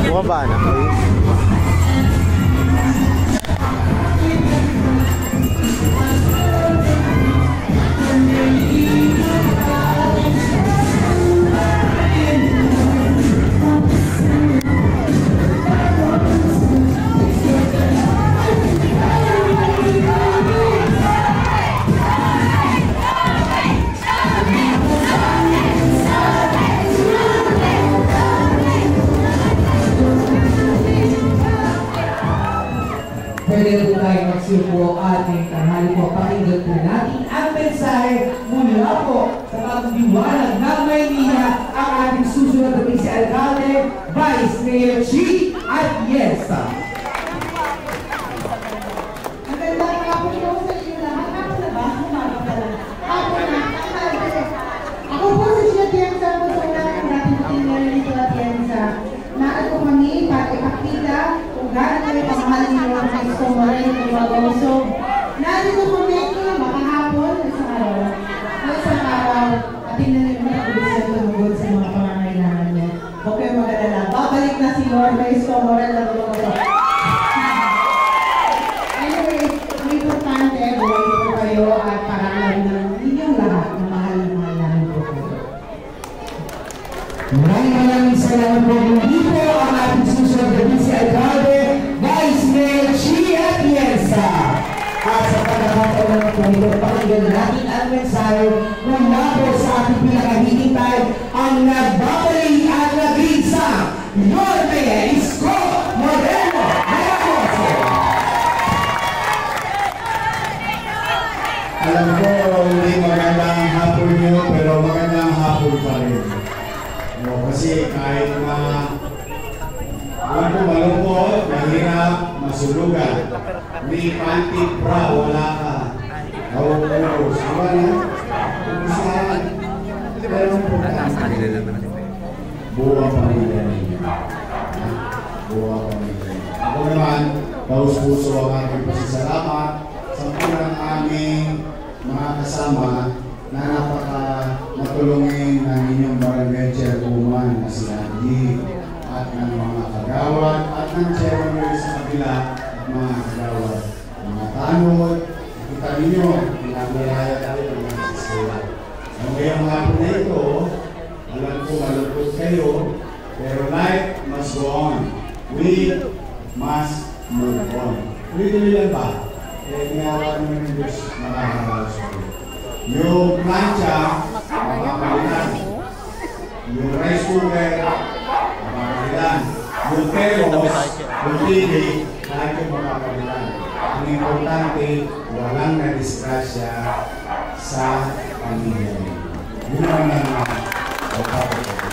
Bumaba na. Pwede po tayo magsiupo ating tanghali po. Pakinggan po natin ang mensahe mula po sa pagdiwanag ng Maynila ang ating susunod na Vice-Alcalde, Vice Mayor Chi Atienza. Magandang hapon po sa inyo lahat. Hapon na ba? Umaga pala. Hapon na. Ako po si Chi Atienza po sa ulang ng ating Mayor dito Atienza. Naan po kami para ipakita kung gano'n kayo pamahal ninyo ang Vice Morel ng Wagoso. Nandito kami makahapon isang araw. At tingnan nyo na kung siya tumugod sa mga pangangailangan niya. Huwag kayo mag-alala. Babalik na si Lord Vice Morel ng Wagoso. Anyway, ang importante, buhay po kayo at para alam ng inyong lahat na mahal namin po kayo. Maraming salamat po. Hindi po ang ating susunod na Vice-Alcalde, Vice Mayor Chi Atienza. At sa pagkakataon naman po ito, pakinggan natin ang mensahe mula po sa ating pinakahihintay ang nagbabalik at nag-iisa, Yorme Isko Moreno Mayacoso. Alam ko, hindi magandang hapon nyo, pero magandang hapon pa rin. Kasi kahit na alam ko malungkot, mahirap, masulugan, may pantig pra, wala ka. Hawag-hawag, sawa na, kumusahan. Pero importante, buwang pamilya ninyo. Buwang pamilya ninyo. Ako naman, taus-puso ang aking pasasalamat sa pulang aming mga kasama na napaka-matulungin ng inyong barangay chairwoman na si Andy at ng mga kagawad at ng chairman sa kabila at mga kagawad. Mga tanod, kita ninyo, pinabayaya tayo ng mga sisaya. Ang ngayong hapon na ito, alam ko malungkot kayo, pero life must go on. We must move on. Ulitin lang ba? Niyawa naman ng Diyos makakaraos ko. Yung plancha, mapapalitan. Yung rice cooker, mapapalitan. Yung teros, yung TV, lahat yung mapapalitan. Ang importante, walang na-disgrasya sa pamilya. Yun naman ang mapapalitan.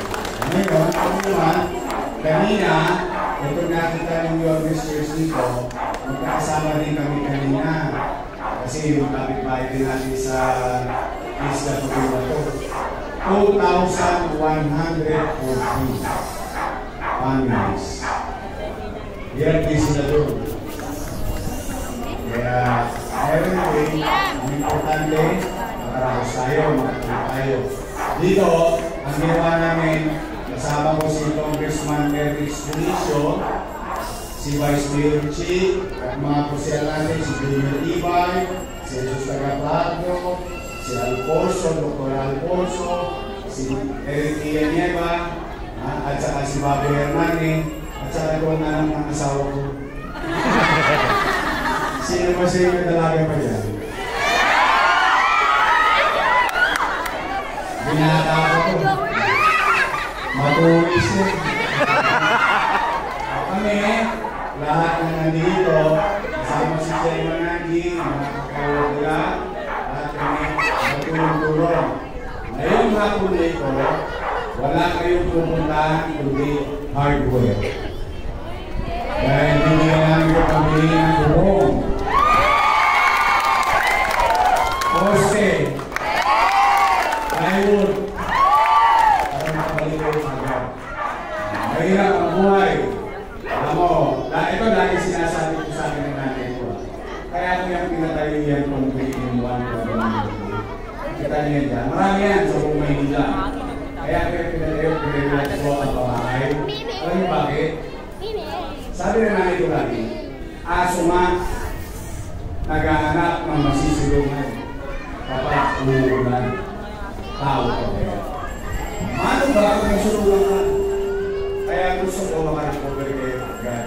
Ngayon, ako naman, kanina, ito nakita ng your mistress dito, magkakasama din kami kanina. Kasi yung kapitbahay din natin sa Isla Cotabato. 2,140 families. Hirapin sila doon. Kaya, anyway, ang importante, makaraos tayo, makatulog tayo. Dito, ang ginawa namin, kasama ko si Congressman Mervis Bonicio, si Vice Mayor Chi, at mga pusiyan natin, si Junior Ibay, si Jesus Tagapagno, si Alfonso, Dr. Alfonso, si Eric Ianieva, at saka si Bobby Hernani, at saka ko na lang ang asawa ko. Sino ba siya yung dalaga pa dyan? Binata ko. Matuwis yun. Kami, lahat na nandito, kasama si Chairman Andy, mga kakawala, at kami matulong-tulong. Ngayong hapon nito, wala kayong pupuntahan kundi hardware. Kaya hindi namin yung pamili ng buong. Kose, plywood, para makabalik kayo sa agad. Mahirap ang buhay. Alam mo, ito dahil sinasabi ko sa akin ng nanay ko. Kaya ako yung pinatayo yan kung in one program. Kita niya dyan. Marami yan sa buong Maynila. Kaya ako yung pinatayo ko ang bahay. Alam niyo bakit? Sabi na namin ito lagi, aso nga, naghahanap ng masisilungan kapag uulan, tao ka kaya. Ano ba kung masulungan ka? Kaya gusto ko makarecover kayo agad.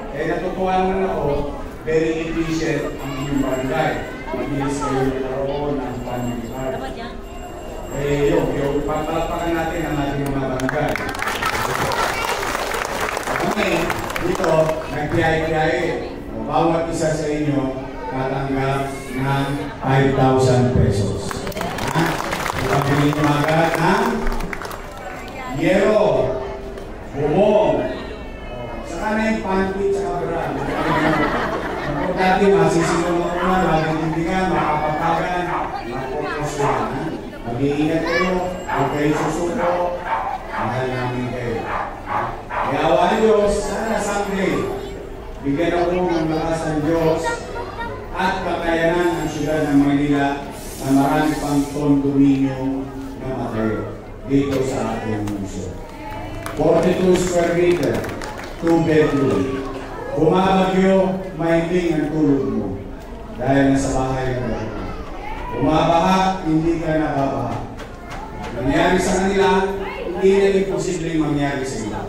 Kaya natutuwa naman ako, very efficient ang inyong barangay. Mabilis kayo nakaroon ng family card. Eh yung papalapakan natin ang ating mga barangay. Ngayon, dito, nagpiyahe-piyahe. Bawat isa sa inyo, tatanggap ng 5,000 pesos. Ipagpili nyo agad ng yero, bubong, saka na yung pantit sa kabra. Kung dati, masisilong ako na, magandindigan, makapapagan, makapokos lang. Mag-iingat kayo, huwag kayo susuko, mahal namin kayo. Kaya awa ng Diyos, sana someday, bigyan ako ng lakas ng Diyos at kakayanan ang siyudad ng Manila na marami pang kondominyo na matay dito sa ating munisyo. 42 square meter, 2 bedroom. Bumabagyo, mahimbing ang tulog mo dahil nasa bahay ka na. Bumabaha, hindi ka nababaha. Nangyari sa kanila, hindi na imposibleng mangyari sa iyo.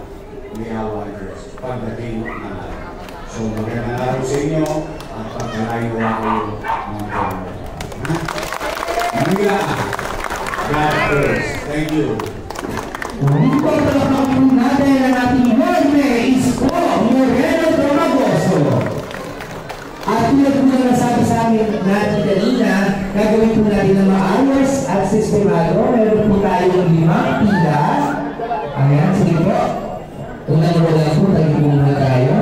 May awa ng Diyos pagdating ng araw. So magandang araw sa inyo at pagkalain ko ako ng Panginoon. Manila, God bless. Thank you. Dito palapakun natin ang ating Jorge Isko Moreno Tomagoso. At tulad po na nasabi sa amin natin kanina, gagawin po natin ng maayos at sistemado. Meron po tayong 5 pila. Ayan, sige po. Tunay mo lang po, tayo po muna tayo.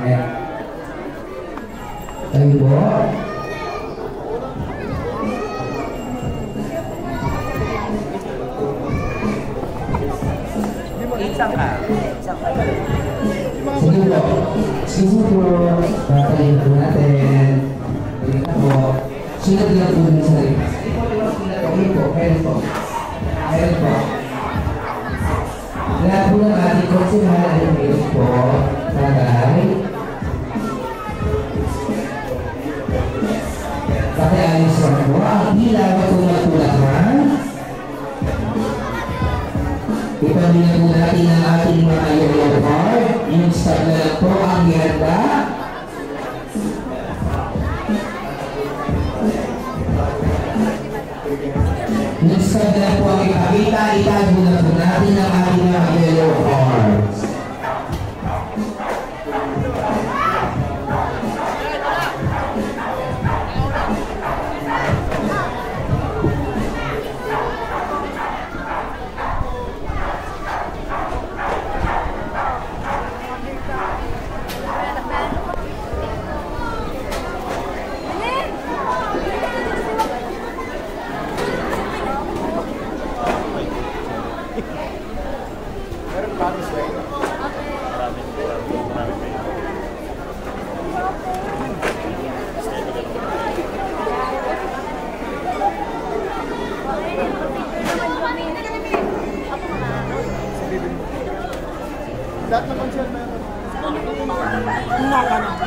Ayan. Tayo po. Sige po. Sige po. Patayin po natin. Sige po. Sunod lang po ng sarili. Sige po. Meron po. Meron po. Lahat po ng ating konsihal ay meron po. Tagay. Pakialis lang po. Ang pila ba po matulakan? Ipamilya po natin ang ating mga yellow card. Install na lang po ang ganda. Install na lang po ang ipakita. Itago na po natin ang ating mga yellow cards.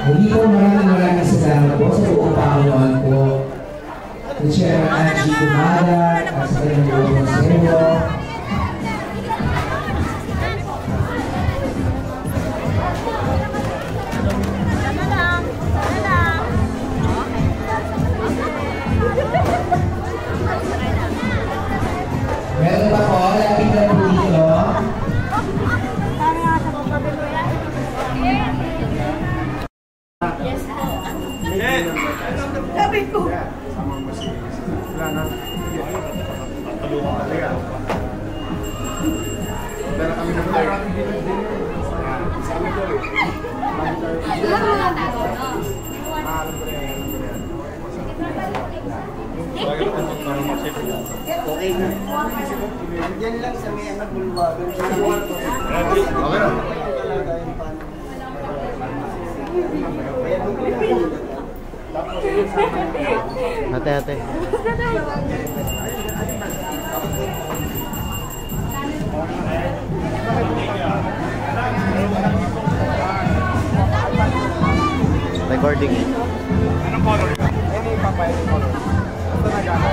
Hindi po maraming salamat po sa buong Panginoon po. The Chairman Angie Kumagat at sa kanyang buong konseyo. Meron pa po, lapit na po dito. Yes po. Sabi ko. Okay na. Yan lang sa may anak bulwagan. Hati-hati. recording. Anong color ka? Any papaya color. Basta nag-ano.